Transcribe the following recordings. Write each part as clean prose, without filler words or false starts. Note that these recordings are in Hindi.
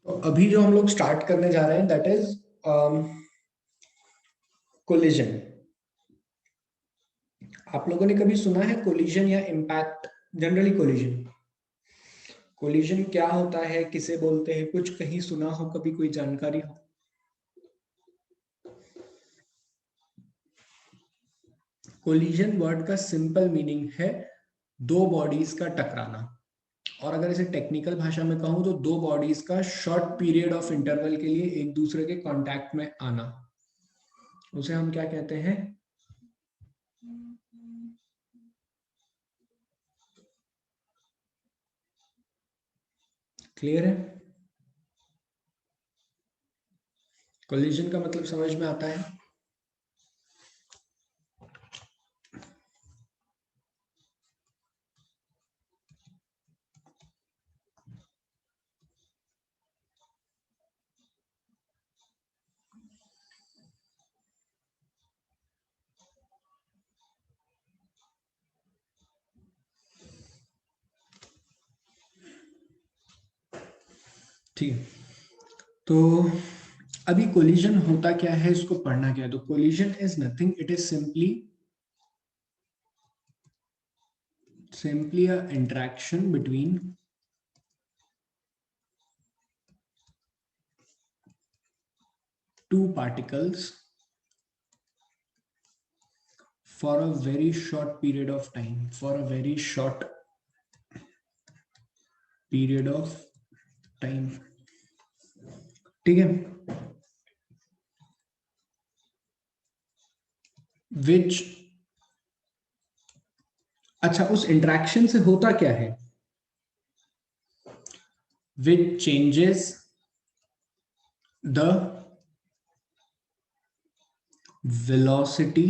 तो अभी जो हम लोग स्टार्ट करने जा रहे हैं दैट इज कोलिजन। आप लोगों ने कभी सुना है कोलिजन या इम्पैक्ट? जनरली कोलिजन कोलिजन क्या होता है, किसे बोलते हैं, कुछ कहीं सुना हो, कभी कोई जानकारी हो? कोलिजन वर्ड का सिंपल मीनिंग है दो बॉडीज का टकराना, और अगर इसे टेक्निकल भाषा में कहूं तो दो बॉडीज का शॉर्ट पीरियड ऑफ इंटरवल के लिए एक दूसरे के कांटेक्ट में आना, उसे हम क्या कहते हैं? क्लियर है? कोलिजन का मतलब समझ में आता है? ठीक है, तो अभी कोलिजन होता क्या है, इसको पढ़ना क्या है? तो collision is nothing, it is simply a interaction between two particles for a very short period of time, for a very short period of time। ठीक है, विच, अच्छा उस इंटरेक्शन से होता क्या है? विच changes the velocity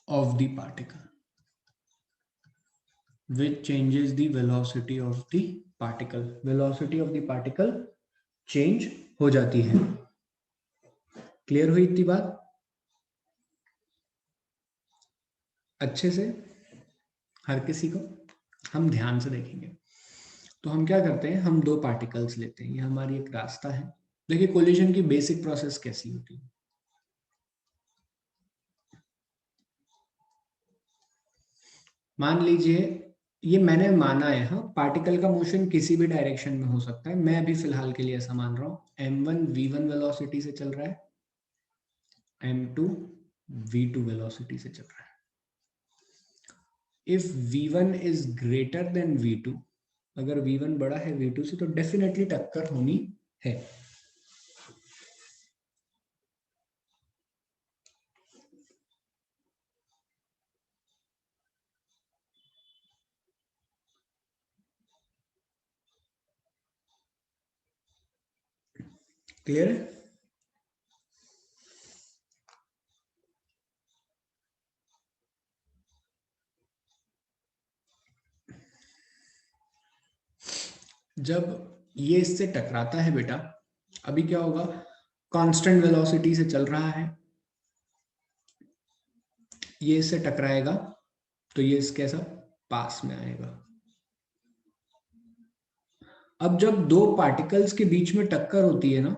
of the particle, which changes the velocity of the particle, velocity of the particle change हो जाती है। क्लियर हुई इतनी बात अच्छे से हर किसी को? हम ध्यान से देखेंगे। तो हम क्या करते हैं, हम दो पार्टिकल्स लेते हैं, ये हमारी एक रास्ता है। देखिए कोलिजन की बेसिक प्रोसेस कैसी होती है। मान लीजिए, ये मैंने माना है, हाँ, पार्टिकल का मोशन किसी भी डायरेक्शन में हो सकता है, मैं अभी फिलहाल के लिए ऐसा मान रहा हूं। m1 v1 वेलोसिटी से चल रहा है, m2 v2 वेलोसिटी से चल रहा है। If v1 is greater than v2, अगर v1 बड़ा है v2 से, तो डेफिनेटली टक्कर होनी है। क्लियर है? जब ये इससे टकराता है बेटा, अभी क्या होगा, कांस्टेंट वेलोसिटी से चल रहा है, ये इससे टकराएगा तो ये इसके साथ पास में आएगा। अब जब दो पार्टिकल्स के बीच में टक्कर होती है ना,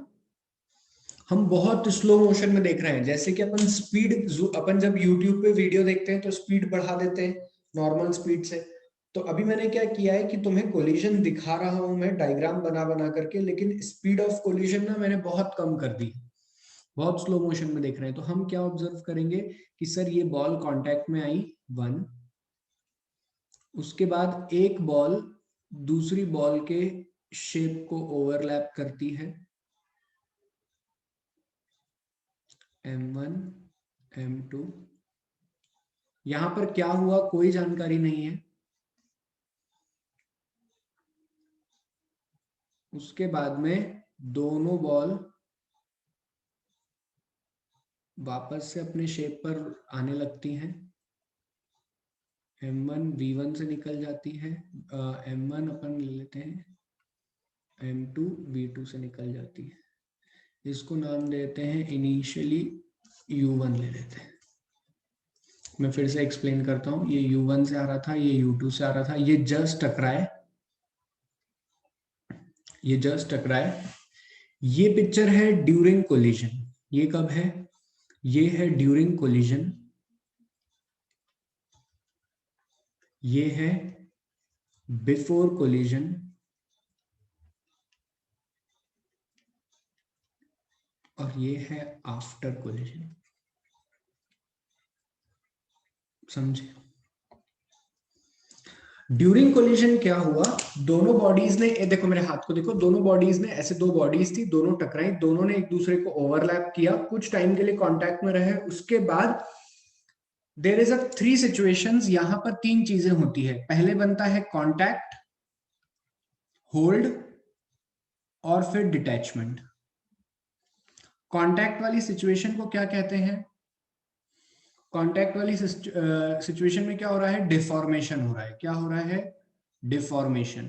हम बहुत स्लो मोशन में देख रहे हैं, जैसे कि अपन स्पीड, अपन जब यूट्यूब पे वीडियो देखते हैं तो स्पीड बढ़ा देते हैं नॉर्मल स्पीड से। तो अभी मैंने क्या किया है कि तुम्हें कोलिजन दिखा रहा हूं मैं डायग्राम बना बना करके, लेकिन स्पीड ऑफ कोलिजन ना मैंने बहुत कम कर दी, बहुत स्लो मोशन में देख रहे हैं। तो हम क्या ऑब्जर्व करेंगे कि सर ये बॉल कांटेक्ट में आई 1, उसके बाद एक बॉल दूसरी बॉल के शेप को ओवरलैप करती है, m1 m2। यहां पर क्या हुआ कोई जानकारी नहीं है। उसके बाद में दोनों बॉल वापस से अपने शेप पर आने लगती हैं, m1 v1 से निकल जाती है, m1 अपन ले लेते हैं, m2 v2 से निकल जाती है। इसको नाम देते हैं इनिशियली u1 ले लेते हैं। मैं फिर से एक्सप्लेन करता हूँ, ये u1 से आ रहा था, ये u2 से आ रहा था, ये जस्ट टकराए, ये जस्ट टकराए। ये पिक्चर है ड्यूरिंग कोलिजन। ये कब है? ये है ड्यूरिंग कोलिजन। ये है बिफोर कोलिजन। और ये है आफ्टर कोलिजन। समझे? ड्यूरिंग कोलिजन क्या हुआ? दोनों बॉडीज ने, देखो मेरे हाथ को देखो, दोनों बॉडीज ने, ऐसे दो बॉडीज थी, दोनों टकराई, दोनों ने एक दूसरे को ओवरलैप किया, कुछ टाइम के लिए कांटेक्ट में रहे, उसके बाद there is a three situations. यहां पर तीन चीजें होती है। पहले बनता है कांटेक्ट, होल्ड और फिर डिटैचमेंट। कांटेक्ट वाली सिचुएशन को क्या कहते हैं? कांटेक्ट वाली सिचुएशन में क्या हो रहा है? डिफॉर्मेशन हो रहा है। क्या हो रहा है? डिफॉर्मेशन।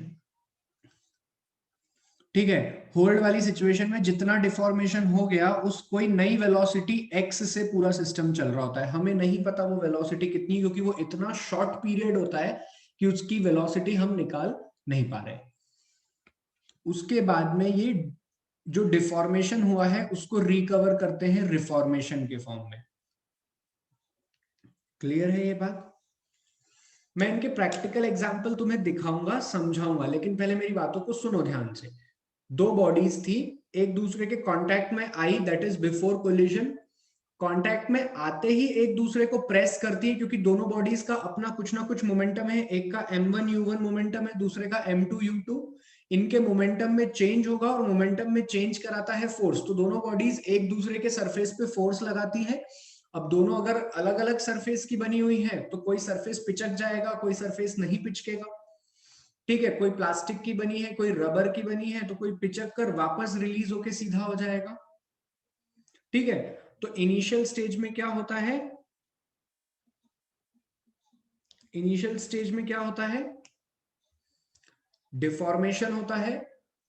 ठीक है। होल्ड वाली सिचुएशन में जितना डिफॉर्मेशन हो गया, उस कोई नई वेलोसिटी x से पूरा सिस्टम चल रहा होता है। हमें नहीं पता वो वेलोसिटी कितनी, क्योंकि वो इतना शॉर्ट पीरियड होता है कि उसकी वेलोसिटी हम निकाल नहीं पा रहे। उसके बाद में ये जो डिफॉर्मेशन हुआ है उसको रिकवर करते हैं रिफॉर्मेशन के फॉर्म में। क्लियर है ये बात? मैं इनके प्रैक्टिकल एग्जांपल तुम्हें दिखाऊंगा, समझाऊंगा, लेकिन पहले मेरी बातों को सुनो ध्यान से। दो बॉडीज थी, एक दूसरे के कांटेक्ट में आई, that is before collision. Contact में आते ही एक दूसरे को प्रेस करती है, क्योंकि दोनों बॉडीज का अपना कुछ ना कुछ मोमेंटम है। एक का m1u1 मोमेंटम है, दूसरे का m2u2। इनके मोमेंटम में चेंज होगा और मोमेंटम में चेंज कराता है फोर्स। तो दोनों बॉडीज एक दूसरे के सरफेस पे फोर्स लगाती है। अब दोनों अगर अलग अलग सरफेस की बनी हुई है तो कोई सरफेस पिचक जाएगा, कोई सरफेस नहीं पिचकेगा। ठीक है, कोई प्लास्टिक की बनी है, कोई रबर की बनी है, तो कोई पिचक कर वापस रिलीज होके सीधा हो जाएगा। ठीक है। तो इनिशियल स्टेज में क्या होता है? इनिशियल स्टेज में क्या होता है? डिफॉर्मेशन होता है।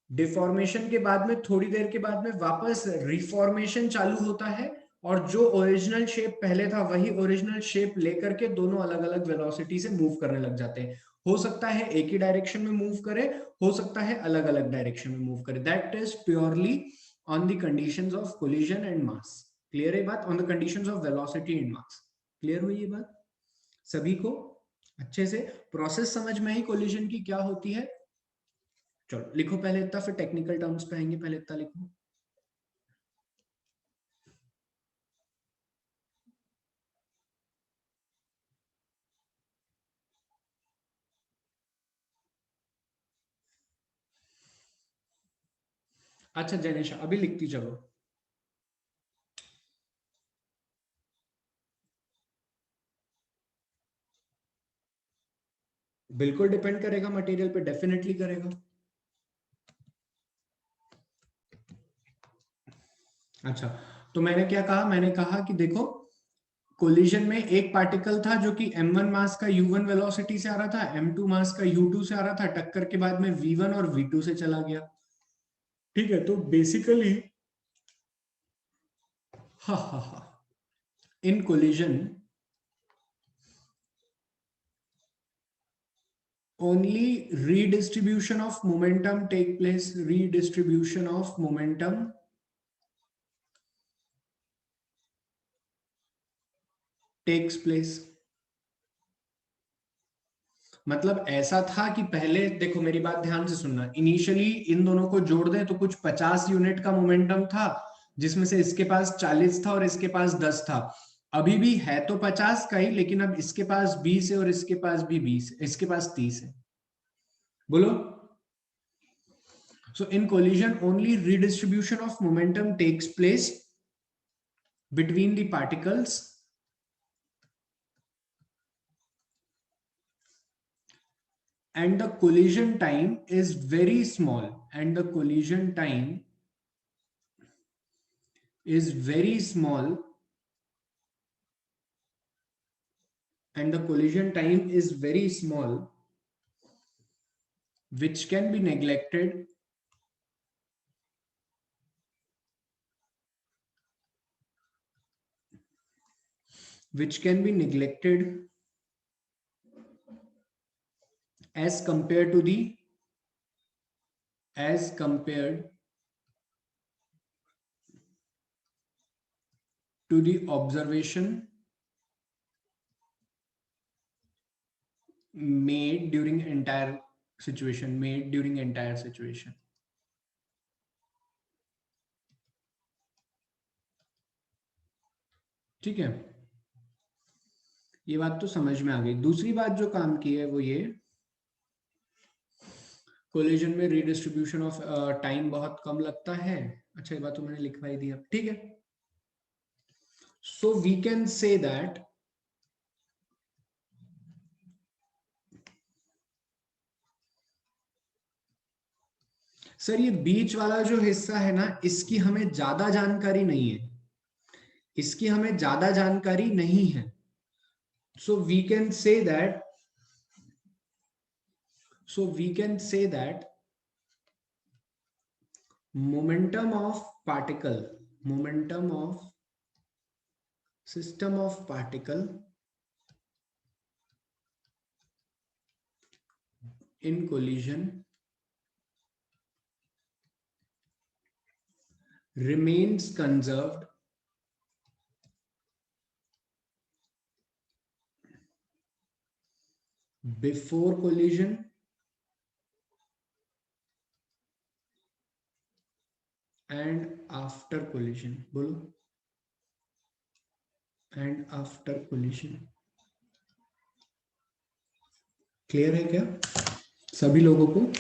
डिफॉर्मेशन के बाद में थोड़ी देर के बाद में वापस रिफॉर्मेशन चालू होता है, और जो ओरिजिनल शेप पहले था वही ओरिजिनल शेप लेकर के दोनों अलग अलग वेलोसिटी से मूव करने लग जाते हैं। हो सकता है एक ही डायरेक्शन में मूव करे, हो सकता है अलग अलग डायरेक्शन में मूव करे। That is purely on the conditions of collision and mass. Clear है बात? On the conditions of velocity and mass. Clear हुई ये बात सभी को? अच्छे से प्रोसेस समझ में आई कोलिजन की क्या होती है? चलो लिखो पहले इतना, फिर टेक्निकल टर्म्स पे आएंगे। पहले इतना लिखो। अच्छा जैनेशा, अभी लिखती चलो। बिल्कुल डिपेंड करेगा मटेरियल पे, डेफिनेटली करेगा। अच्छा, तो मैंने क्या कहा? मैंने कहा कि देखो, कोलिजन में एक पार्टिकल था जो कि m1 मास का u1 वेलोसिटी से आ रहा था, m2 मास का u2 से आ रहा था, टक्कर के बाद में v1 और v2 से चला गया। ठीक है, तो बेसिकली हा हा हा इन collision only redistribution of momentum take place. Redistribution of momentum takes place. मतलब ऐसा था कि पहले देखो, मेरी बात ध्यान से सुनना। इनिशियली इन दोनों को जोड़ दें तो कुछ 50 यूनिट का मोमेंटम था, जिसमें से इसके पास 40 था और इसके पास 10 था। अभी भी है तो 50 का ही, लेकिन अब इसके पास 20 है और इसके पास भी 20, इसके पास 30 है। बोलो। So in collision, only redistribution of momentum takes place between the particles, and the collision time is very small, and the collision time is very small, and the collision time is very small, which can be neglected, which can be neglected as compared to the as compared to the observation made during entire situation. ठीक है, ये बात तो समझ में आ गई। दूसरी बात जो काम की है वो ये, कोलिजन में रीडिस्ट्रीब्यूशन ऑफ टाइम बहुत कम लगता है। अच्छा, ये बात तो मैंने लिखवा ही दिया, ठीक है। So we can say that sir ये बीच वाला जो हिस्सा है ना, इसकी हमें ज्यादा जानकारी नहीं है, इसकी हमें ज्यादा जानकारी नहीं है। So we can say that momentum of particle, momentum of system of particle in collision remains conserved before collision and after collision। बोलो, and after collision। क्लियर है क्या सभी लोगों को?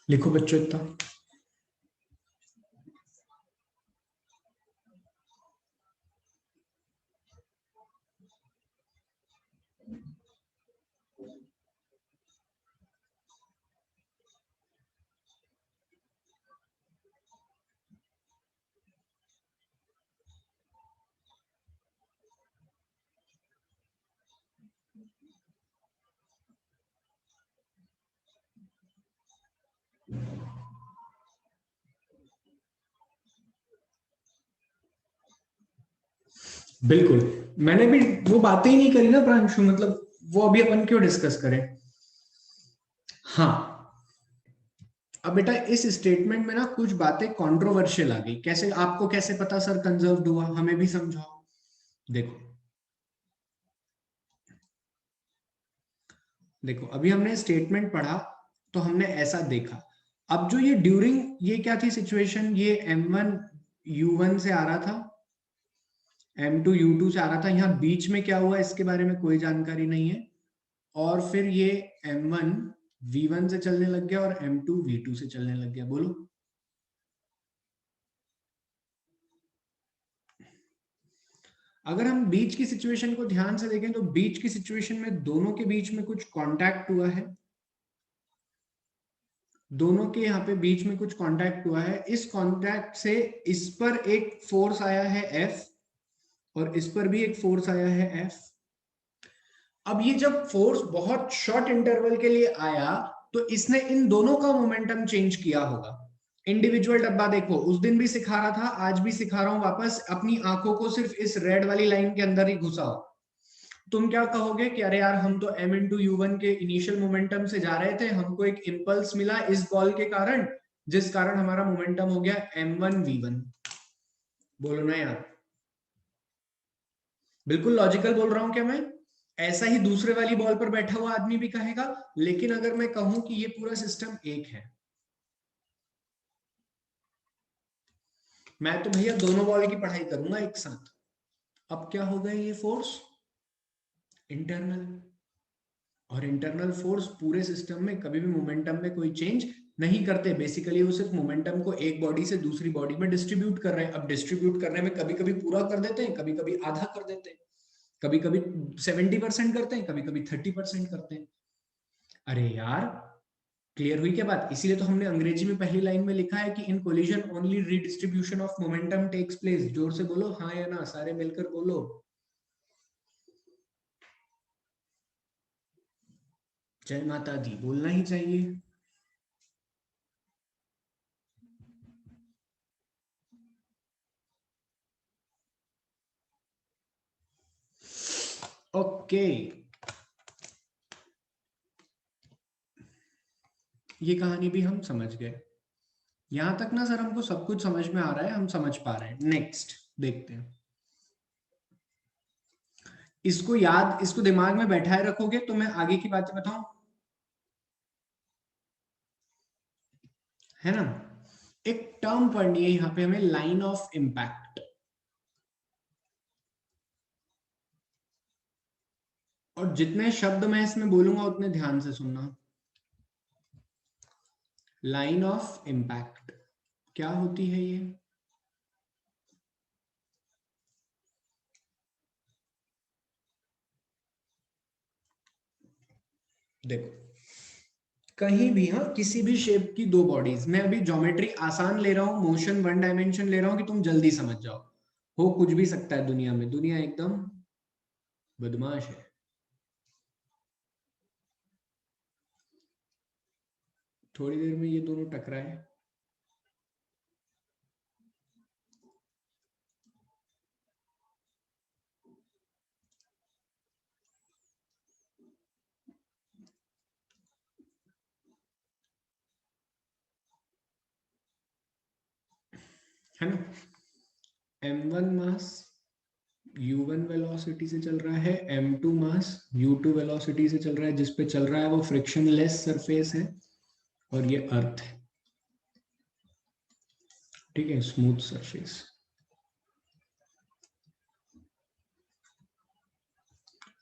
लिखो बच्चों इतना। बिल्कुल, मैंने भी वो बातें ही नहीं करी ना प्रांशु, मतलब वो अभी अपन क्यों डिस्कस करें। हाँ, अब बेटा इस स्टेटमेंट में ना कुछ बातें कंट्रोवर्शियल आ गई। कैसे, आपको कैसे पता सर कंजर्व्ड हुआ, हमें भी समझाओ। देखो देखो, अभी हमने स्टेटमेंट पढ़ा तो हमने ऐसा देखा। अब जो ये ड्यूरिंग, ये क्या थी सिचुएशन, ये M1 U1 से आ रहा था, M2 U2 से आ रहा था। यहाँ बीच में क्या हुआ इसके बारे में कोई जानकारी नहीं है। और फिर ये M1 V1 से चलने लग गया और M2 V2 से चलने लग गया। बोलो, अगर हम बीच की सिचुएशन को ध्यान से देखें तो बीच की सिचुएशन में दोनों के बीच में कुछ कांटेक्ट हुआ है, दोनों के यहाँ पे बीच में कुछ कांटेक्ट हुआ है। इस कांटेक्ट से इस पर एक फोर्स आया है F और इस पर भी एक फोर्स आया है F। अब ये जब फोर्स बहुत शॉर्ट इंटरवल के लिए आया तो इसने इन दोनों का मोमेंटम चेंज किया होगा। इंडिविजुअल डब्बा देखो, उस दिन भी सिखा रहा था, आज भी सिखा रहा हूं वापस, अपनी आंखों को सिर्फ इस रेड वाली लाइन के अंदर ही घुसाओ। तुम क्या कहोगे कि अरे यार हम तो M×U1 के इनिशियल मोमेंटम से जा रहे थे, हमको एक इंपल्स मिला इस बॉल के कारण, जिस कारण हमारा मोमेंटम हो गया M1V1। बोलो ना यार, बिल्कुल लॉजिकल बोल रहा हूं क्या मैं? ऐसा ही दूसरे वाली बॉल पर बैठा हुआ आदमी भी कहेगा। लेकिन अगर मैं कहूं कि ये पूरा सिस्टम एक है, मैं तो भैया दोनों बॉल की पढ़ाई करूंगा एक साथ। अब क्या हो गए ये फोर्स इंटरनल, और इंटरनल फोर्स पूरे सिस्टम में कभी भी मोमेंटम में कोई चेंज नहीं करते। बेसिकली वो सिर्फ मोमेंटम को एक बॉडी से दूसरी बॉडी में डिस्ट्रीब्यूट कर रहे हैं। अब डिस्ट्रीब्यूट करने में कभी कभी पूरा कर देते हैं, कभी कभी आधा कर देते हैं, कभी कभी 70% करते हैं, कभी कभी 30% करते हैं। अरे यार, क्लियर हुई क्या बात? इसीलिए तो हमने अंग्रेजी में पहली लाइन में लिखा है कि in collision only redistribution of momentum takes place. जोर से बोलो हाँ या ना, सारे मिलकर बोलो। जय माता दी बोलना ही चाहिए। ओके, ये कहानी भी हम समझ गए। यहां तक ना सर हमको सब कुछ समझ में आ रहा है, हम समझ पा रहे हैं। नेक्स्ट देखते हैं। इसको याद, इसको दिमाग में बैठाए रखोगे तो मैं आगे की बातें बताऊं, है ना। एक टर्म पढ़नी है यहां पे हमें, लाइन ऑफ इम्पैक्ट। और जितने शब्द मैं इसमें बोलूंगा उतने ध्यान से सुनना। लाइन ऑफ इम्पैक्ट क्या होती है ये? देखो, कहीं भी, हाँ, किसी भी शेप की दो बॉडीज, मैं अभी ज्योमेट्री आसान ले रहा हूं, मोशन वन डायमेंशन ले रहा हूं कि तुम जल्दी समझ जाओ। हो कुछ भी सकता है दुनिया में, दुनिया एकदम बदमाश है। थोड़ी देर में ये दोनों टकराए, है ना। m1 मास u1 वेलोसिटी से चल रहा है, m2 मास u2 वेलोसिटी से चल रहा है, जिस पे चल रहा है वो फ्रिक्शनलेस सरफेस है, और ये अर्थ है, ठीक है, smooth surface.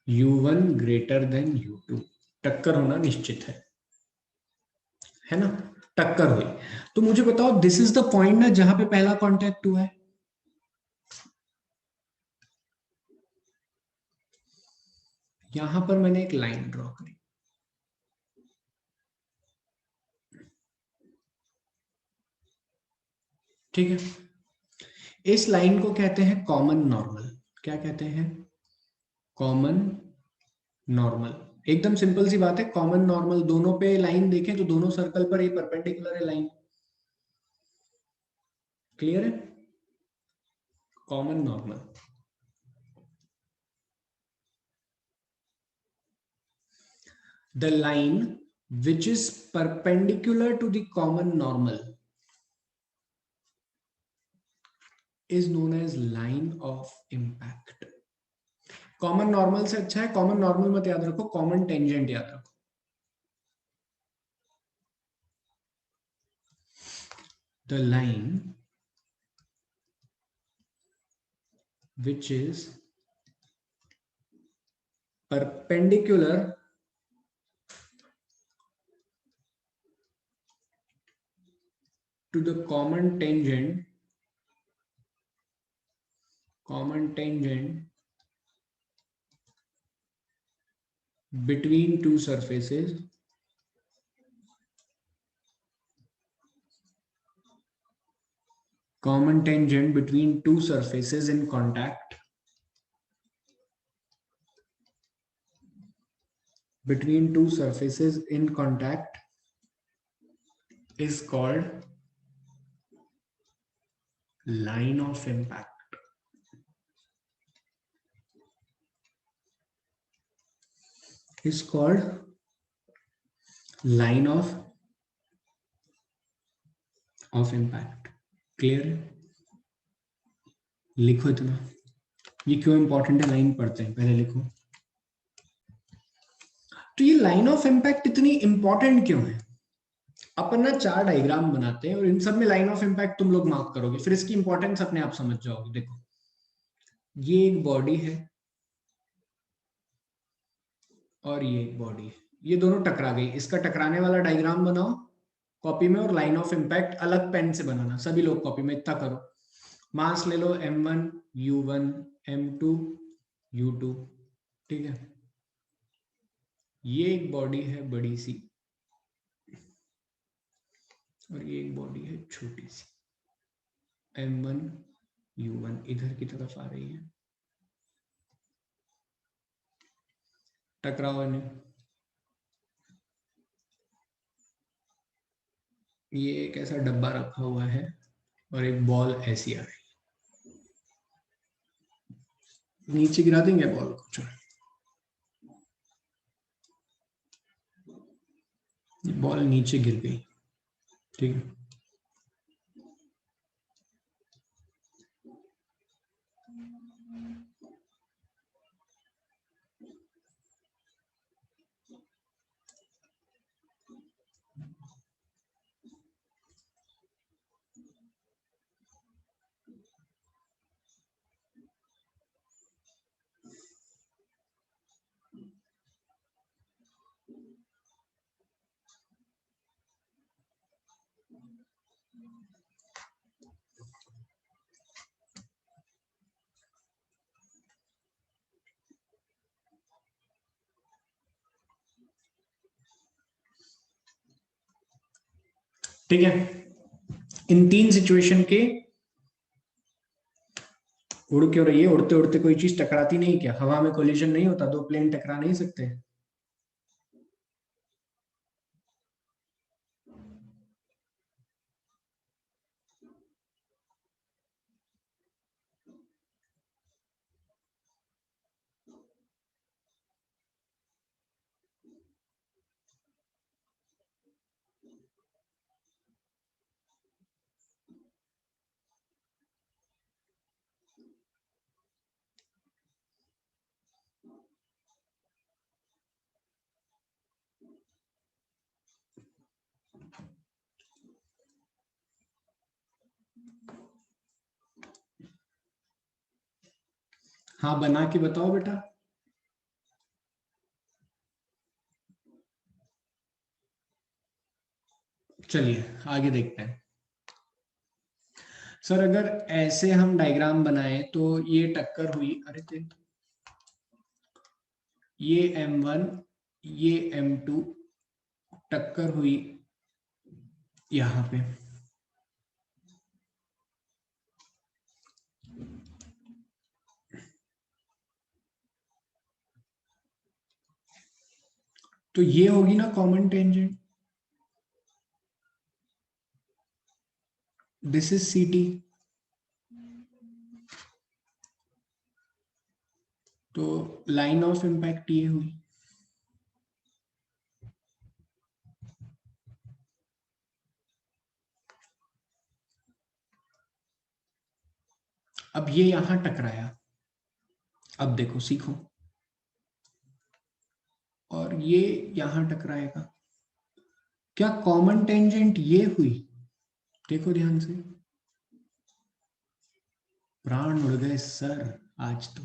u1 greater than u2, टक्कर होना निश्चित है ना। टक्कर हुई तो मुझे बताओ, दिस इज द पॉइंट ना जहां पे पहला कांटेक्ट हुआ है। यहां पर मैंने एक लाइन ड्रॉ करी, ठीक है। इस लाइन को कहते हैं कॉमन नॉर्मल। क्या कहते हैं? Common normal. एकदम सिंपल सी बात है, कॉमन नॉर्मल, दोनों पे लाइन देखें तो दोनों सर्कल पर ये परपेंडिकुलर है लाइन। क्लियर है? Common normal. The line which is perpendicular to the common normal is known as line of impact. Common normal से अच्छा है, कॉमन नॉर्मल मत याद रखो, कॉमन टेंजेंट याद रखो। The line which is perpendicular to the common tangent between two surfaces in contact, between two surfaces in contact is called line of impact. Is called line of impact. Clear है? लिखो इतना, ये क्यों इंपॉर्टेंट है, लाइन पढ़ते हैं, पहले लिखो। तो ये लाइन ऑफ इम्पैक्ट इतनी इंपॉर्टेंट क्यों है? अपन ना चार डायग्राम बनाते हैं और इन सब में लाइन ऑफ इम्पैक्ट तुम लोग मार्क करोगे, फिर इसकी इंपॉर्टेंस अपने आप समझ जाओगे। देखो, ये एक बॉडी है और ये एक बॉडी है, ये दोनों टकरा गई, इसका टकराने वाला डायग्राम बनाओ कॉपी में, और लाइन ऑफ इम्पैक्ट अलग पेन से बनाना, सभी लोग कॉपी में इतना करो। मास ले लो m1 u1 m2 u2, ठीक है। ये एक बॉडी है बड़ी सी और ये एक बॉडी है छोटी सी, m1 u1 इधर की तरफ आ रही है, टकराव इन्हें। ये एक ऐसा डब्बा रखा हुआ है और एक बॉल ऐसी आ रही है, नीचे गिरा देंगे बॉल को, चलो। बॉल नीचे गिर गई, ठीक है। ठीक है, इन तीन सिचुएशन के उड़ क्यों रही है? उड़ते उड़ते कोई चीज टकराती नहीं क्या? हवा में कोलिजन नहीं होता? दो प्लेन टकरा नहीं सकते? हाँ, बना के बताओ बेटा। चलिए आगे देखते हैं। सर अगर ऐसे हम डायग्राम बनाए तो ये टक्कर हुई, अरे ये M1, ये M2 टक्कर हुई यहाँ पे। तो ये होगी ना common tangent, this is CT। तो लाइन ऑफ इम्पैक्ट ये हुई। अब ये यहां टकराया, अब देखो सीखो, और ये यहां टकराएगा। क्या कॉमन टेंजेंट ये हुई? देखो ध्यान से, प्राण उड़ गए सर आज तो,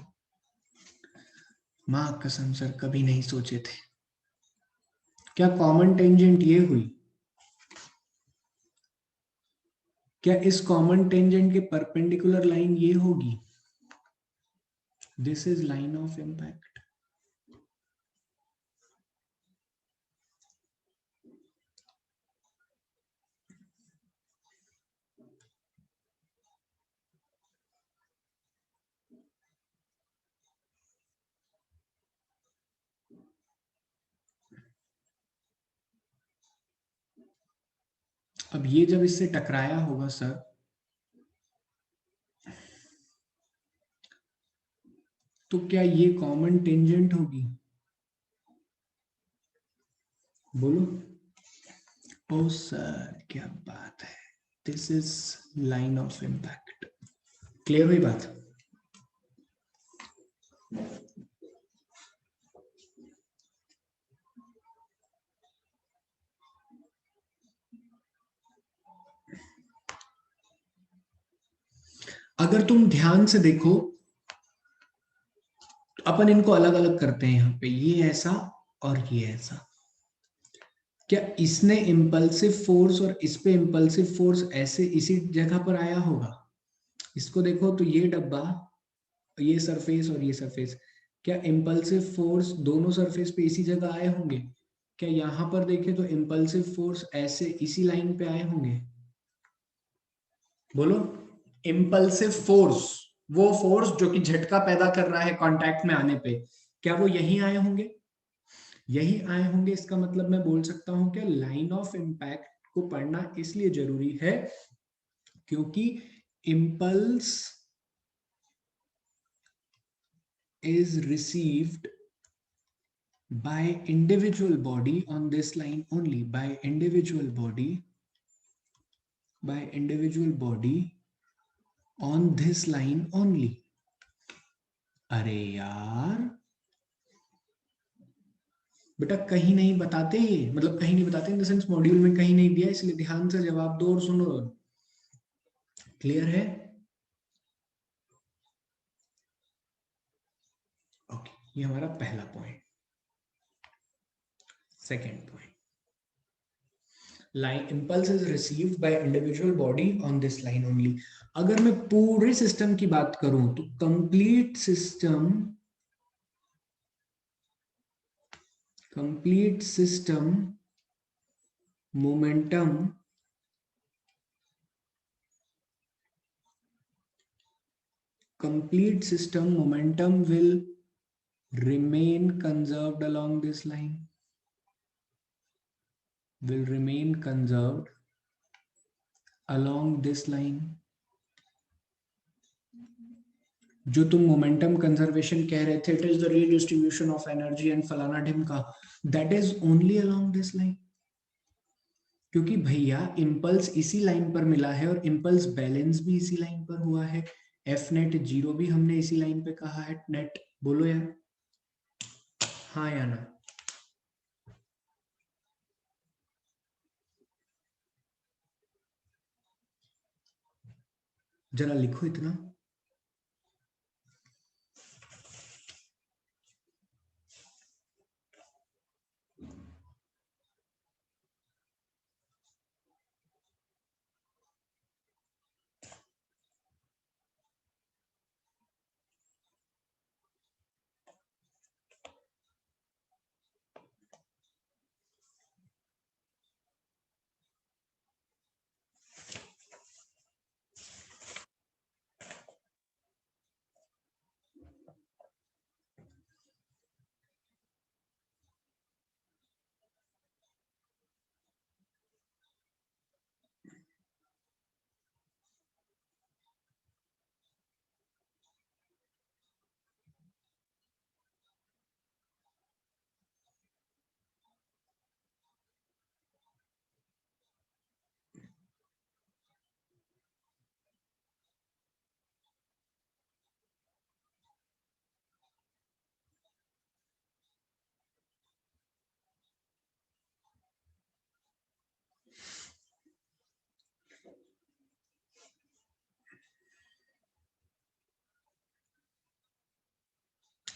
मां कसम सर कभी नहीं सोचे थे। क्या कॉमन टेंजेंट ये हुई? क्या इस कॉमन टेंजेंट के परपेंडिकुलर लाइन ये होगी? This is line of impact. अब ये जब इससे टकराया होगा सर, तो क्या ये कॉमन टेंजेंट होगी? बोलो। ओ सर क्या बात है, this is line of impact. Clear हुई बात? अगर तुम ध्यान से देखो तो अपन इनको अलग अलग करते हैं, यहाँ पे ये ऐसा और ये ऐसा। क्या इसने इम्पल्सिव फोर्स और इस पे इम्पल्सिव फोर्स ऐसे इसी जगह पर आया होगा? इसको देखो तो ये डब्बा, ये सरफेस और ये सरफेस, क्या इम्पल्सिव फोर्स दोनों सरफेस पे इसी जगह आए होंगे? क्या यहां पर देखें तो इम्पल्सिव फोर्स ऐसे इसी लाइन पे आए होंगे? बोलो। इम्पल्सिव फोर्स, वो फोर्स जो कि झटका पैदा कर रहा है कांटेक्ट में आने पे, क्या वो यही आए होंगे? यही आए होंगे। इसका मतलब मैं बोल सकता हूं कि लाइन ऑफ इम्पैक्ट को पढ़ना इसलिए जरूरी है क्योंकि impulse is received by individual body on this line only, by individual body on this line only. अरे यार बेटा कहीं नहीं बताते, ये मतलब कहीं नहीं बताते इन द सेंस मॉड्यूल में कहीं नहीं दिया, इसलिए ध्यान से जवाब दो और सुनो। क्लियर है? ओके, ये हमारा पहला point. Second point, line impulse is received by individual body on this line only। अगर मैं पूरे सिस्टम की बात करूं तो complete system momentum will remain conserved along this line, will remain conserved along this line। जो तुम मोमेंटम कंजर्वेशन कह रहे थे, it is the redistribution of energy and फलाना ढिमका, that is only along this line. क्योंकि भैया इम्पल्स इसी लाइन पर मिला है और इम्पल्स बैलेंस भी इसी लाइन पर हुआ है, एफ नेट जीरो भी हमने इसी लाइन पे कहा है। नेट बोलो यार, हाँ या ना? जरा लिखो इतना।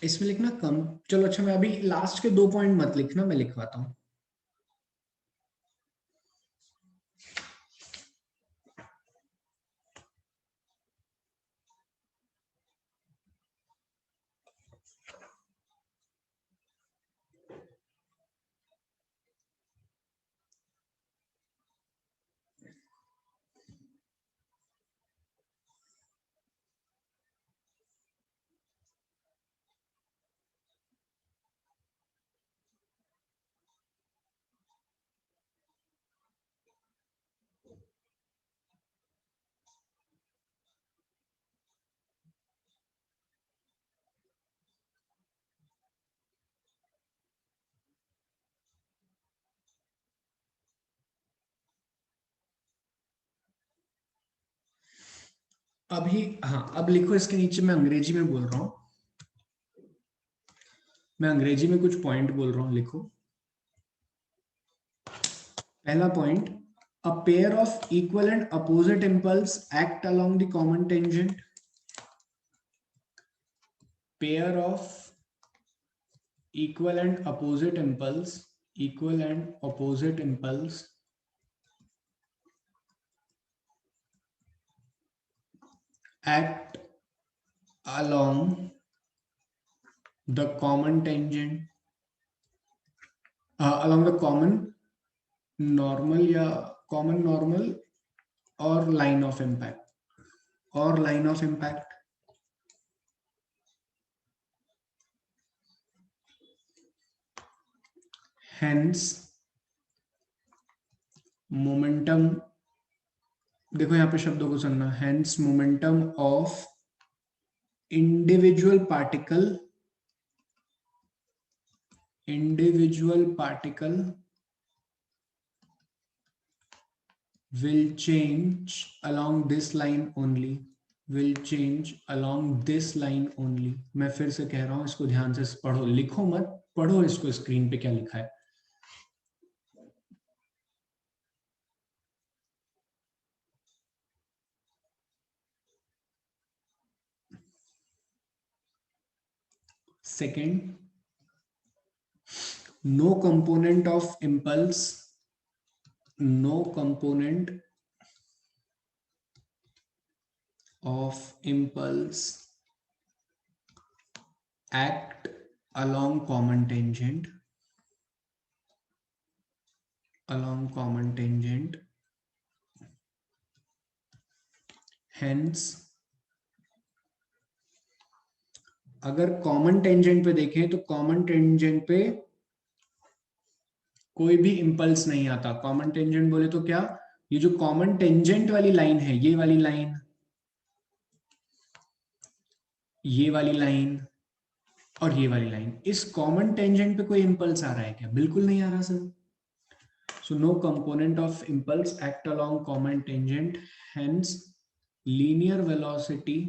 इसमें लिखना कम, चलो अच्छा, मैं अभी लास्ट के 2 पॉइंट मत लिखना, मैं लिखवाता हूं। अभी हाँ, अब लिखो इसके नीचे, मैं अंग्रेजी में बोल रहा हूं, मैं अंग्रेजी में कुछ पॉइंट बोल रहा हूं, लिखो। पहला point, a pair of equal and opposite impulse act along the common tangent, pair of equal and opposite impulse act along the common tangent, along the common normal या common normal और line of impact, hence momentum, देखो यहाँ पे शब्दों को सुनना, hence momentum of individual particle individual particle will change along this line only, will change along this line only। मैं फिर से कह रहा हूं, इसको ध्यान से पढ़ो, लिखो मत, पढ़ो इसको, स्क्रीन पे क्या लिखा है। Second, no component of impulse, no component of impulse act along common tangent, along common tangent, hence अगर कॉमन टेंजेंट पे देखें तो कॉमन टेंजेंट पे कोई भी इंपल्स नहीं आता। कॉमन टेंजेंट बोले तो क्या, ये जो कॉमन टेंजेंट वाली लाइन है, ये वाली लाइन, ये वाली लाइन और ये वाली लाइन, इस कॉमन टेंजेंट पे कोई इंपल्स आ रहा है क्या? बिल्कुल नहीं आ रहा सर। So no component of impulse act along common tangent, hence linear velocity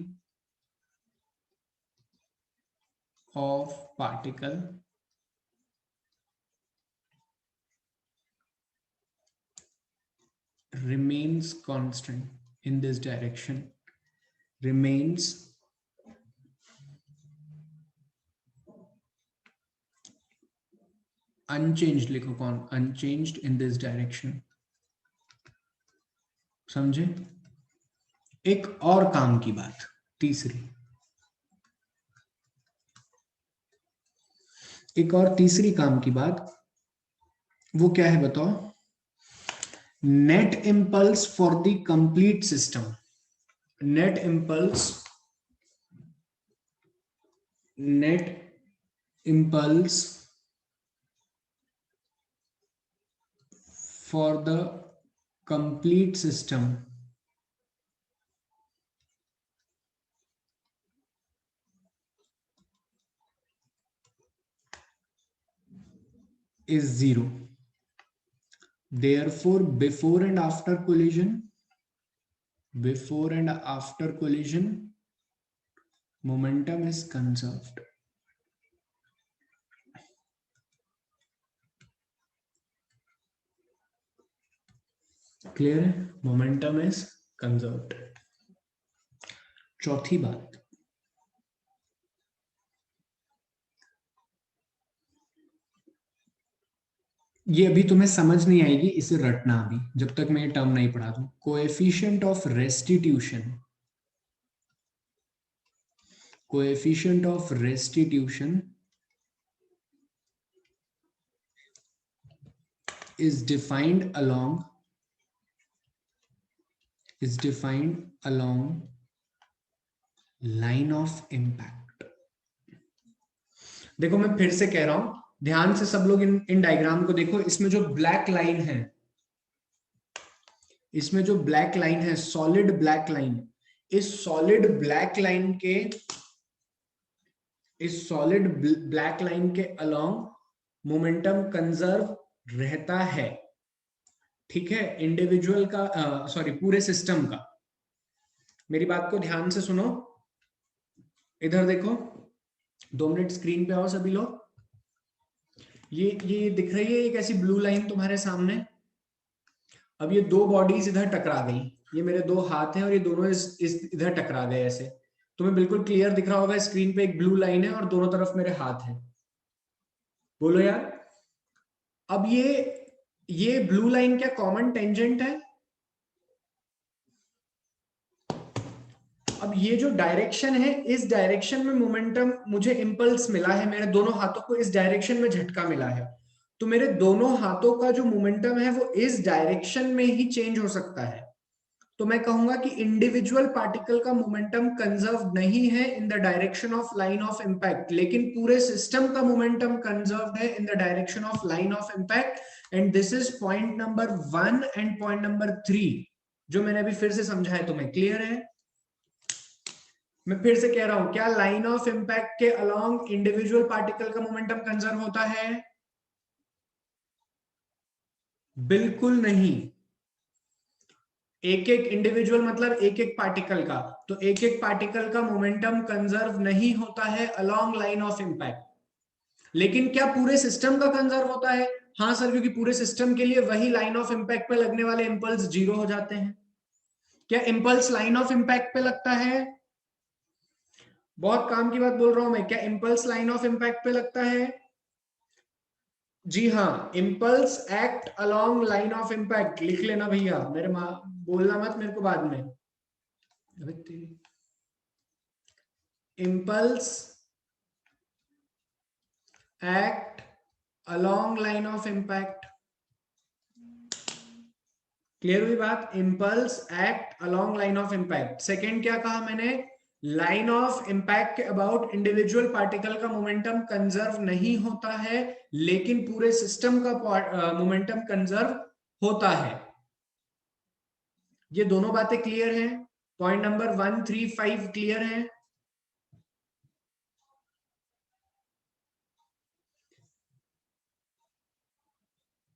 of particle remains constant in this direction, remains unchanged, लिखो कौन, unchanged in this direction। समझे? एक और काम की बात, तीसरी, एक और तीसरी काम की बात, वो क्या है बताओ? Net impulse for the complete system, net impulse, net impulse for the complete system is 0। Therefore, before and after collision, before and after collision, momentum is conserved। Clear है? Momentum is conserved. चौथी बात, ये अभी तुम्हें समझ नहीं आएगी, इसे रटना अभी जब तक मैं ये टर्म नहीं पढ़ा दूं। Coefficient of restitution, coefficient of restitution is defined along, is defined along line of impact। देखो मैं फिर से कह रहा हूं, ध्यान से सब लोग इन डायग्राम को देखो। इसमें जो ब्लैक लाइन है, इसमें जो ब्लैक लाइन है, सॉलिड ब्लैक लाइन, इस सॉलिड ब्लैक लाइन के, इस सॉलिड ब्लैक लाइन के अलोंग मोमेंटम कंजर्व रहता है। ठीक है? इंडिविजुअल का, सॉरी, पूरे सिस्टम का। मेरी बात को ध्यान से सुनो, इधर देखो, 2 मिनट स्क्रीन पे आओ सभी लोग। ये दिख रही है एक ऐसी ब्लू लाइन तुम्हारे सामने। अब ये 2 बॉडीज इधर टकरा गई, ये मेरे 2 हाथ हैं और ये दोनों इस इधर टकरा गए ऐसे। तुम्हें बिल्कुल क्लियर दिख रहा होगा स्क्रीन पे, एक ब्लू लाइन है और दोनों तरफ मेरे हाथ हैं। बोलो यार। अब ये ब्लू लाइन क्या कॉमन टेंजेंट है? अब ये जो डायरेक्शन है, इस डायरेक्शन में मोमेंटम, मुझे इंपल्स मिला है, मेरे दोनों हाथों को इस डायरेक्शन में झटका मिला है, तो मेरे दोनों हाथों का जो मोमेंटम है वो इस डायरेक्शन में ही चेंज हो सकता है। तो मैं कहूंगा कि इंडिविजुअल पार्टिकल का मोमेंटम कंजर्व नहीं है in the direction of line of impact, लेकिन पूरे सिस्टम का मोमेंटम कंजर्व्ड है in the direction of line of impact. And this is point number 1 and point number 3 जो मैंने अभी फिर से समझाया। तुम्हें क्लियर है? मैं फिर से कह रहा हूं, क्या लाइन ऑफ इंपैक्ट के अलोंग इंडिविजुअल पार्टिकल का मोमेंटम कंजर्व होता है? बिल्कुल नहीं। एक एक इंडिविजुअल मतलब एक एक पार्टिकल का, तो एक एक पार्टिकल का मोमेंटम कंजर्व नहीं होता है अलोंग लाइन ऑफ इंपैक्ट। लेकिन क्या पूरे सिस्टम का कंजर्व होता है? हाँ सर, क्योंकि पूरे सिस्टम के लिए वही लाइन ऑफ इंपैक्ट पे लगने वाले इंपल्स जीरो हो जाते हैं। क्या इंपल्स लाइन ऑफ इंपैक्ट पे लगता है? बहुत काम की बात बोल रहा हूं मैं, क्या इंपल्स लाइन ऑफ इंपैक्ट पे लगता है? जी हाँ, impulse act along line of impact. लिख लेना भैया, मेरे माँ बोलना मत मेरे को बाद में। Impulse act along line of impact. Clear हुई बात? Impulse act along line of impact. Second क्या कहा मैंने? लाइन ऑफ इंपैक्ट के अबाउट इंडिविजुअल पार्टिकल का मोमेंटम कंजर्व नहीं होता है, लेकिन पूरे सिस्टम का मोमेंटम कंजर्व होता है। ये दोनों बातें क्लियर हैं? पॉइंट नंबर 1, 3, 5 क्लियर है?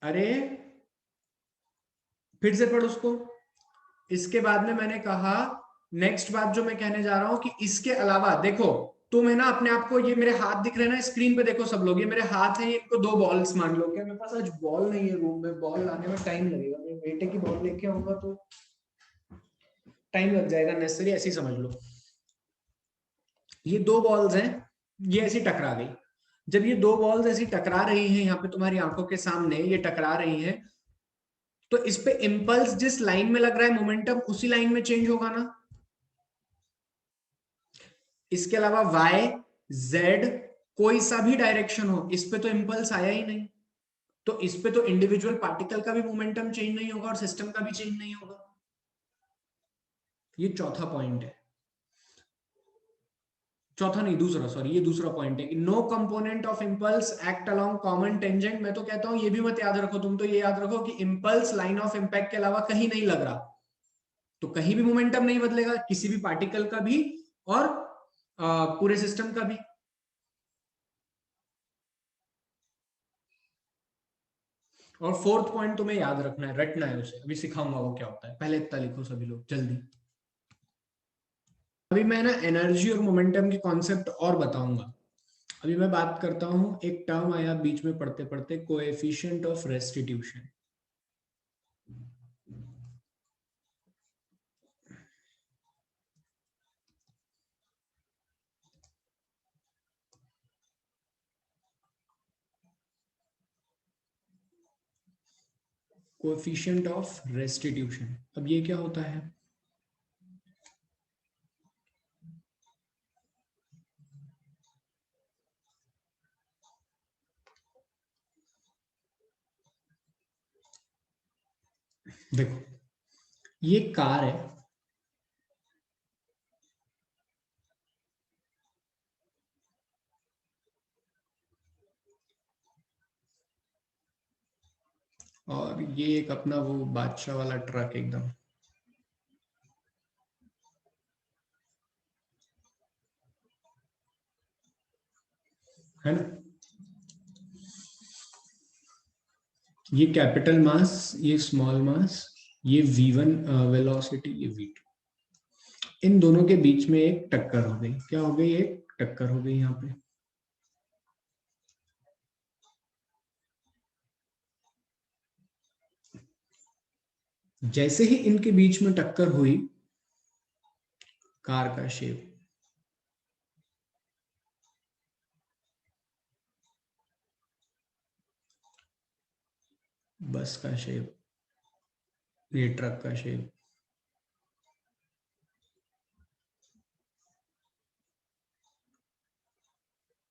अरे फिर से पढ़ उसको। इसके बाद में मैंने कहा, नेक्स्ट बात जो मैं कहने जा रहा हूं कि इसके अलावा देखो, तुम है ना अपने आप को, ये मेरे हाथ दिख रहे हैं ना स्क्रीन पे, देखो सब लोग, ये मेरे हाथ हैं, इनको दो बॉल्स मान लो। क्या मेरे पास आज बॉल नहीं है रूम में? बॉल लाने में टाइम लगेगा, मैं बेटे की बॉल लेके आऊंगा तो टाइम लग जाएगा, नेसेसरी ऐसे ही समझ लो। ये दो बॉल्स हैं, ये ऐसी टकरा गई। जब ये दो बॉल्स ऐसी टकरा रही हैं यहाँ पे तुम्हारी आंखों के सामने, ये टकरा रही हैं, तो इस पे इंपल्स जिस लाइन में लग रहा है मोमेंटम, उसी लाइन में चेंज होगा ना। इसके अलावा y z कोई सा भी डायरेक्शन हो, इस पे तो इंपल्स आया ही नहीं, तो इस पे तो इंडिविजुअल पार्टिकल का भी मोमेंटम चेंज नहीं होगा और सिस्टम का भी चेंज नहीं होगा। ये चौथा पॉइंट है। चौथा नहीं, दूसरा, सॉरी, ये दूसरा पॉइंट है कि no component of impulse act along common tangent. मैं तो कहता हूं ये भी मत याद रखो, तुम तो ये याद रखो कि इंपल्स लाइन ऑफ इंपैक्ट के अलावा कहीं नहीं लग रहा, तो कहीं भी मोमेंटम नहीं बदलेगा, किसी भी पार्टिकल का भी और पूरे सिस्टम का भी। और फोर्थ पॉइंट तुम्हें याद रखना है, रटना है उसे, अभी सिखाऊंगा वो क्या होता है। पहले इतना लिखो सभी लोग जल्दी। अभी मैं ना एनर्जी और मोमेंटम के कॉन्सेप्ट और बताऊंगा। अभी मैं बात करता हूं, एक टर्म आया बीच में पढ़ते पढ़ते, coefficient of restitution. Coefficient of restitution, अब ये क्या होता है? देखो, ये कार है, और ये एक अपना वो बादशाह वाला ट्रक एकदम, है ना? ये कैपिटल मास, ये स्मॉल मास, ये v1 वेलोसिटी, ये v2, इन दोनों के बीच में एक टक्कर हो गई। क्या हो गई? एक टक्कर हो गई यहाँ पे। जैसे ही इनके बीच में टक्कर हुई, कार का शेप, बस का शेप, ये ट्रक का शेप,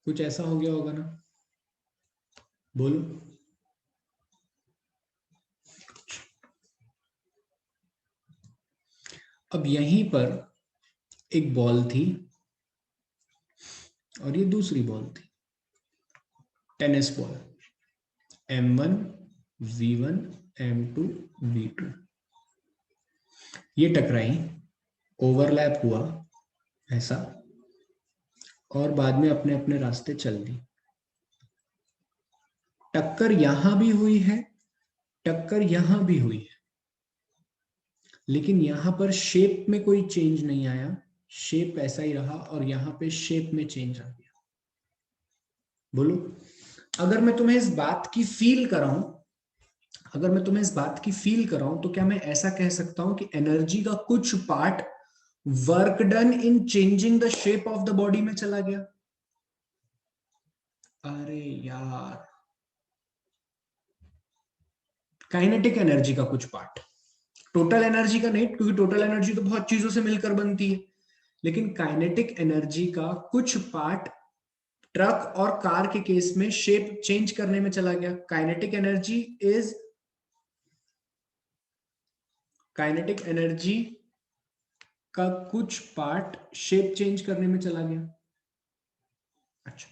कुछ ऐसा हो गया होगा ना? बोलो। अब यहीं पर एक बॉल थी और ये दूसरी बॉल थी, tennis ball, m1 v1 m2 v2, ये टकराई, ओवरलैप हुआ, ऐसा, और बाद में अपने अपने रास्ते चल दी। टक्कर यहां भी हुई है, टक्कर यहां भी हुई है, लेकिन यहां पर शेप में कोई चेंज नहीं आया, शेप ऐसा ही रहा, और यहां पे शेप में चेंज आ गया। बोलो, अगर मैं तुम्हें इस बात की फील कराऊं, अगर मैं तुम्हें इस बात की फील कराऊं, तो क्या मैं ऐसा कह सकता हूं कि एनर्जी का कुछ part work done in changing the shape of the body में चला गया? अरे यार, काइनेटिक एनर्जी का कुछ पार्ट, टोटल एनर्जी का नहीं, क्योंकि टोटल एनर्जी तो बहुत चीजों से मिलकर बनती है, लेकिन काइनेटिक एनर्जी का कुछ पार्ट ट्रक और कार के केस में शेप चेंज करने में चला गया। इज काइनेटिक एनर्जी का कुछ पार्ट शेप चेंज करने में चला गया। अच्छा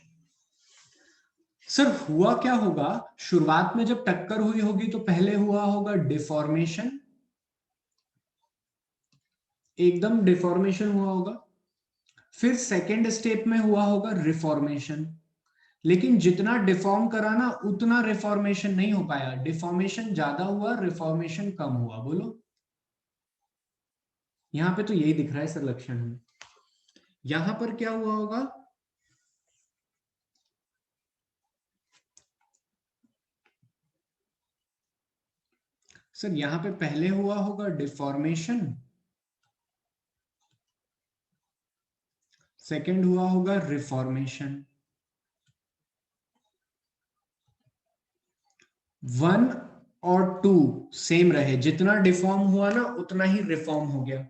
सर, हुआ क्या होगा? शुरुआत में जब टक्कर हुई होगी तो पहले हुआ होगा डिफॉर्मेशन, एकदम डिफॉर्मेशन हुआ होगा। फिर सेकेंड स्टेप में हुआ होगा रिफॉर्मेशन, लेकिन जितना डिफॉर्म करा ना उतना रिफॉर्मेशन नहीं हो पाया, डिफॉर्मेशन ज्यादा हुआ, रिफॉर्मेशन कम हुआ। बोलो, यहां पे तो यही दिख रहा है सर लक्षण में। यहां पर क्या हुआ होगा? सर यहां पे पहले हुआ होगा डिफॉर्मेशन, सेकंड हुआ होगा रिफॉर्मेशन। वन और टू सेम रहे, जितना डिफॉर्म हुआ ना उतना ही रिफॉर्म हो गया।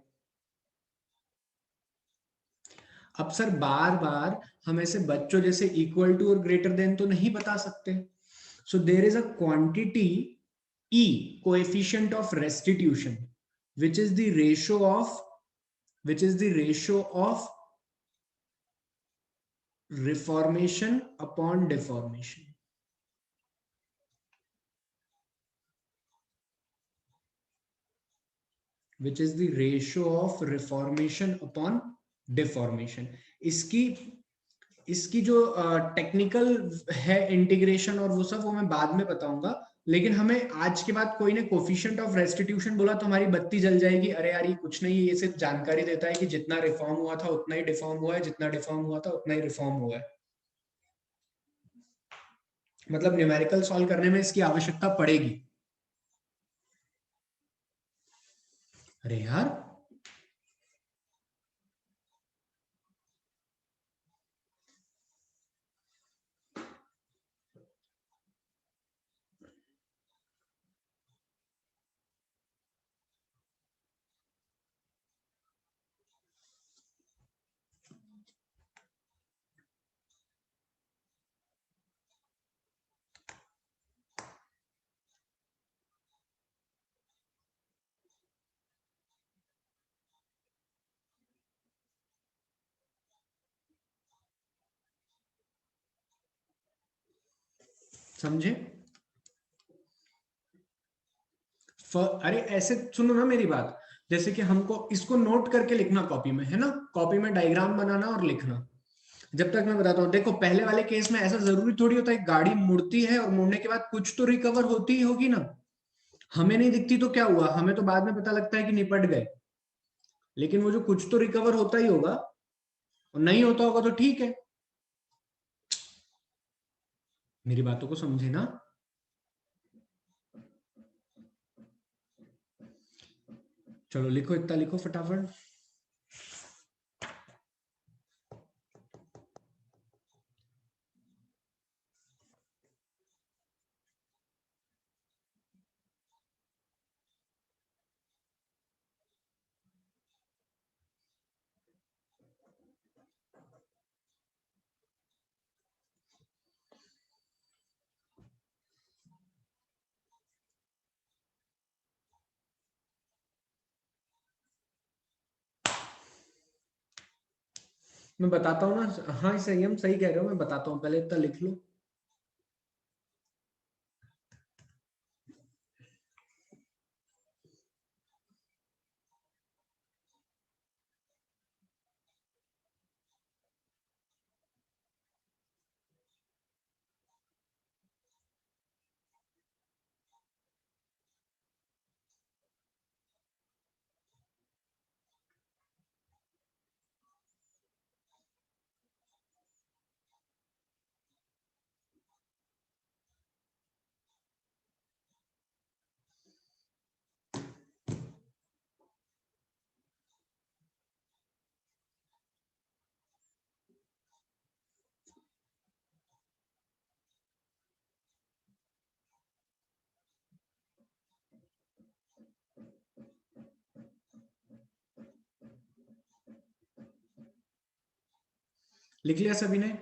अब सर बार बार हम ऐसे बच्चों जैसे इक्वल टू और ग्रेटर देन तो नहीं बता सकते। So there is a quantity E, coefficient of restitution, which is the ratio of which is the ratio of reformation upon deformation, which is the ratio of reformation upon deformation। इसकी इसकी जो टेक्निकल है इंटीग्रेशन और वो सब, वो मैं बाद में बताऊंगा। लेकिन हमें आज के बाद कोई ने कोफिशिएंट ऑफ रेस्टिट्यूशन बोला तो हमारी बत्ती जल जाएगी, अरे यार ये कुछ नहीं, ये सिर्फ जानकारी देता है कि जितना रिफॉर्म हुआ था उतना ही डिफॉर्म हुआ है, जितना डिफॉर्म हुआ था उतना ही रिफॉर्म हुआ है। मतलब न्यूमेरिकल सॉल्व करने में इसकी आवश्यकता पड़ेगी। अरे यार, समझे? अरे ऐसे सुनो ना मेरी बात, जैसे कि हमको इसको नोट करके लिखना कॉपी में, है ना, कॉपी में डायग्राम बनाना और लिखना। जब तक मैं बताता हूँ, देखो पहले वाले केस में ऐसा जरूरी थोड़ी होता है, गाड़ी मुड़ती है और मुड़ने के बाद कुछ तो रिकवर होती ही होगी ना। हमें नहीं दिखती तो क्या हुआ, हमें तो बाद में पता लगता है कि निपट गए, लेकिन वो जो कुछ तो रिकवर होता ही होगा, और नहीं होता होगा तो ठीक है। मेरी बातों को समझे ना? चलो लिखो, इतना लिखो फटाफट। मैं बताता हूँ ना, हाँ सही, हम सही कह रहे हो, मैं बताता हूँ, पहले इतना लिख लो। लिख लिया सभी ने?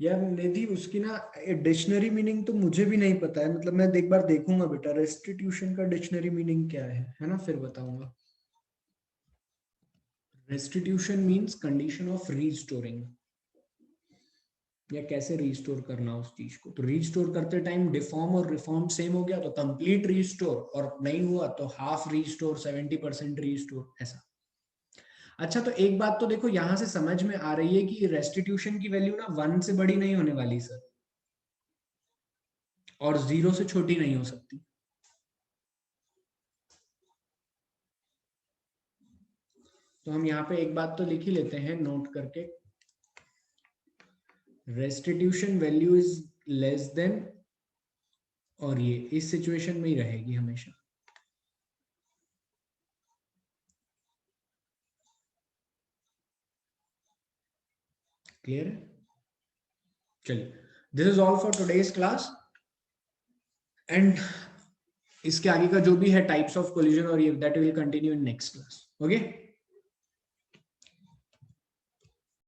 यार निधि उसकी ना डिक्शनरी मीनिंग तो मुझे भी नहीं पता है, मतलब मैं एक बार देखूंगा बेटा रेस्टिट्यूशन का डिक्शनरी मीनिंग क्या है ना, फिर बताऊंगा। Restitution means condition of restoring, या कैसे रीस्टोर करना उस चीज को। तो रीस्टोर करते टाइम डिफॉर्म और रिफॉर्म सेम हो गया तो कंप्लीट रीस्टोर, और नहीं हुआ तो हाफ रीस्टोर, 70% रीस्टोर, ऐसा। अच्छा तो एक बात तो देखो यहां से समझ में आ रही है कि रेस्टिट्यूशन की वैल्यू ना 1 से बड़ी नहीं होने वाली सर, और 0 से छोटी नहीं हो सकती। तो हम यहाँ पे एक बात तो लिख ही लेते हैं नोट करके, restitution value is less than, और ये इस सिचुएशन में ही रहेगी हमेशा। क्लियर है? चलिए, this is all for today's class, and इसके आगे का जो भी है टाइप्स ऑफ कोलिजन और ये that will continue in next class. Okay.